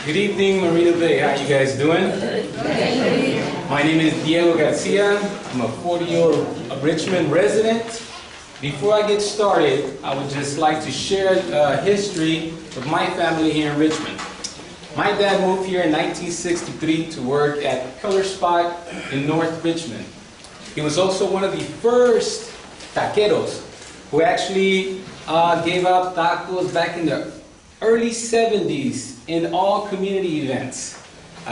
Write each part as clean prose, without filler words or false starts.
Good evening, Marina Bay. How you guys doing? My name is Diego Garcia. I'm a 40-year-old Richmond resident. Before I get started, I would just like to share a history of my family here in Richmond. My dad moved here in 1963 to work at Color Spot in North Richmond. He was also one of the first taqueros who actually gave out tacos back in the early 70s in all community events.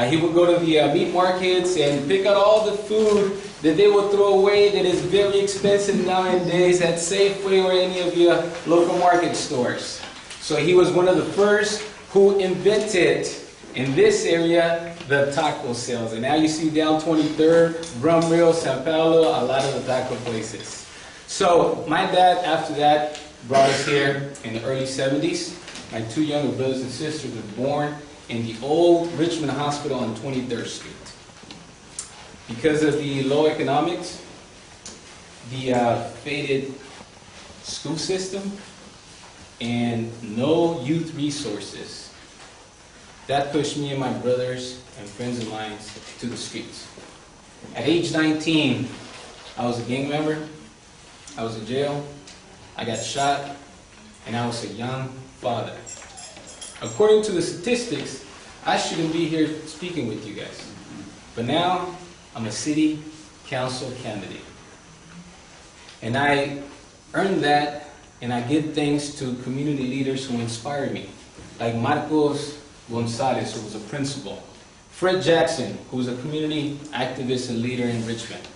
He would go to the meat markets and pick out all the food that they would throw away that is very expensive nowadays at Safeway or any of your local market stores. So he was one of the first who invented in this area the taco sales. And now you see down 23rd, Brumville, San Paulo, a lot of the taco places. So my dad, after that, brought us here in the early 70s. My two younger brothers and sisters were born in the old Richmond Hospital on 23rd Street. Because of the low economics, the faded school system, and no youth resources, that pushed me and my brothers and friends of mine to the streets. At age 19, I was a gang member, I was in jail, I got shot, and I was a young father. According to the statistics, I shouldn't be here speaking with you guys. But now, I'm a city council candidate. And I earned that, and I give thanks to community leaders who inspired me, like Marcos Gonzalez, who was a principal, Fred Jackson, who was a community activist and leader in Richmond,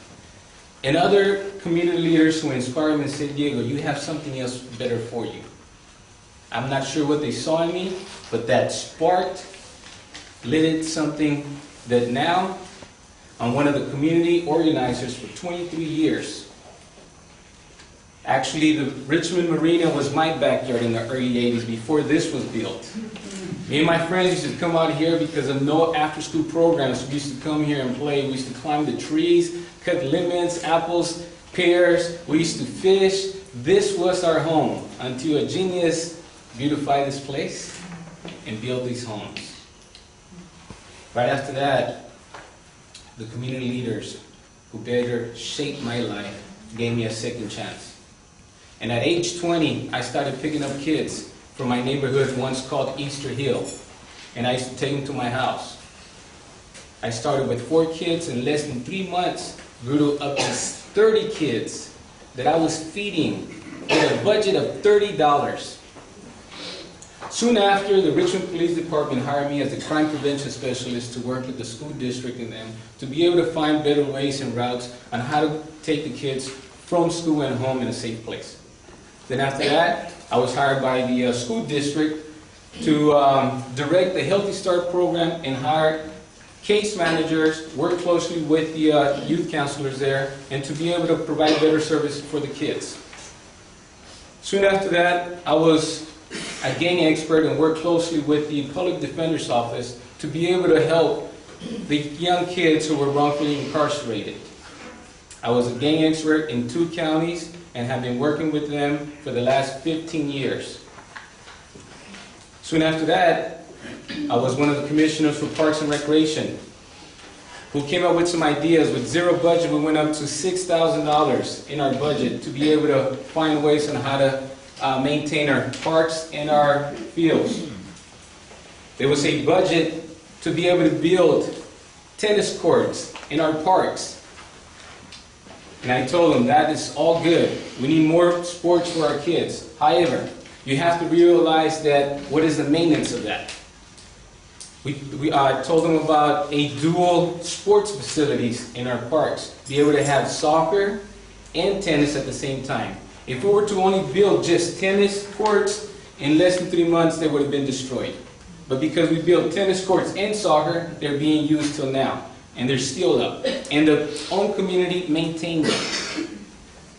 and other community leaders who inspired me and said, Diego, you have something else better for you. I'm not sure what they saw in me, but that sparked, lit something that now I'm one of the community organizers for 23 years. Actually, the Richmond Marina was my backyard in the early 80s before this was built. Me and my friends used to come out here because of no after-school programs. We used to come here and play. We used to climb the trees, cut lemons, apples, pears. We used to fish. This was our home until a genius beautified this place and build these homes. Right after that, the community leaders who better shaped my life gave me a second chance. And at age 20, I started picking up kids from my neighborhood, once called Easter Hill, and I used to take them to my house. I started with 4 kids. In less than 3 months, grew to up to 30 kids that I was feeding with a budget of $30. Soon after, the Richmond Police Department hired me as a crime prevention specialist to work with the school district and them to be able to find better ways and routes on how to take the kids from school and home in a safe place. Then after that, I was hired by the school district to direct the Healthy Start program and hire case managers, work closely with the youth counselors there, and to be able to provide better service for the kids. Soon after that, I was a gang expert and worked closely with the public defender's office to be able to help the young kids who were wrongfully incarcerated. I was a gang expert in 2 counties and have been working with them for the last 15 years. Soon after that, I was one of the commissioners for Parks and Recreation, who came up with some ideas. With zero budget, we went up to $6,000 in our budget to be able to find ways on how to maintain our parks and our fields. There was a budget to be able to build tennis courts in our parks. And I told them that is all good. We need more sports for our kids. However, you have to realize that what is the maintenance of that? We told them about a dual sports facilities in our parks. Be able to have soccer and tennis at the same time. If we were to only build just tennis courts, in less than 3 months they would have been destroyed. But because we built tennis courts and soccer, they're being used till now. And they're still up. And the own community maintained them.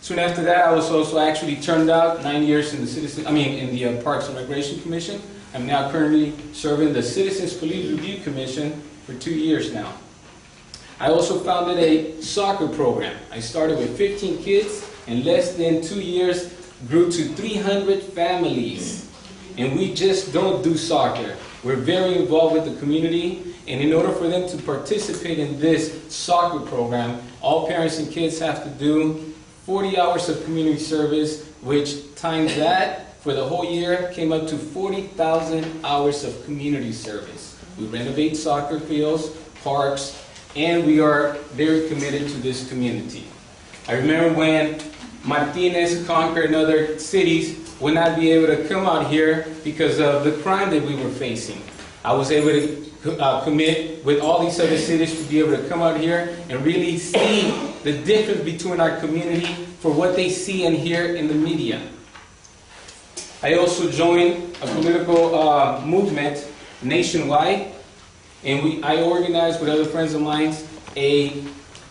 Soon after that, I was also actually turned out 9 years in the Parks and Recreation Commission. I'm now currently serving the Citizens Police Review Commission for 2 years now. I also founded a soccer program. I started with 15 kids. In less than 2 years, grew to 300 families. And we just don't do soccer. We're very involved with the community, and in order for them to participate in this soccer program, all parents and kids have to do 40 hours of community service, which times that for the whole year came up to 40,000 hours of community service. We renovate soccer fields, parks, and we are very committed to this community. I remember when Martinez, Concord, and other cities would not be able to come out here because of the crime that we were facing. I was able to commit with all these other cities to be able to come out here and really see the difference between our community for what they see and hear in the media. I also joined a political movement nationwide, and I organized with other friends of mine a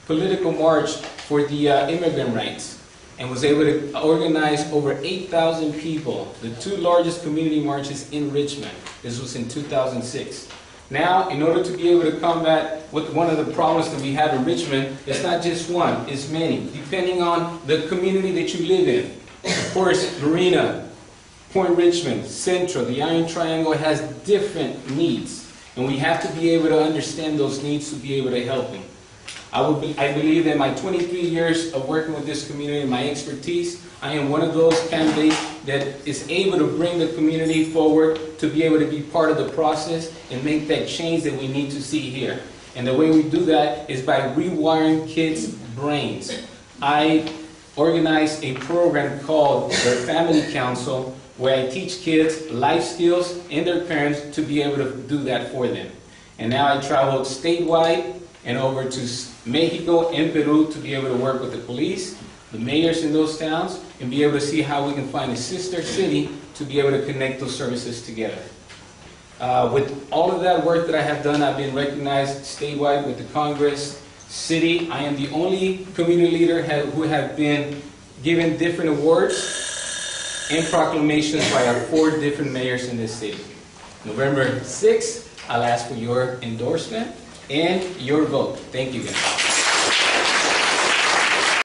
political march for the immigrant rights, and was able to organize over 8,000 people, the two largest community marches in Richmond. This was in 2006. Now, in order to be able to combat one of the problems that we have in Richmond, it's not just one, it's many, depending on the community that you live in. Of course, Marina, Point Richmond, Central, the Iron Triangle has different needs, and we have to be able to understand those needs to be able to help them. I believe that my 23 years of working with this community and my expertise, I am one of those candidates that is able to bring the community forward to be able to be part of the process and make that change that we need to see here. And the way we do that is by rewiring kids' brains. I organized a program called the Family Council, where I teach kids life skills and their parents to be able to do that for them. And now I traveled statewide and over to Mexico and Peru to be able to work with the police, the mayors in those towns, and be able to see how we can find a sister city to be able to connect those services together. With all of that work that I have done, I've been recognized statewide with the Congress, city. I am the only community leader who have been given different awards and proclamations by our 4 different mayors in this city. November 6th, I'll ask for your endorsement and your vote. Thank you, guys.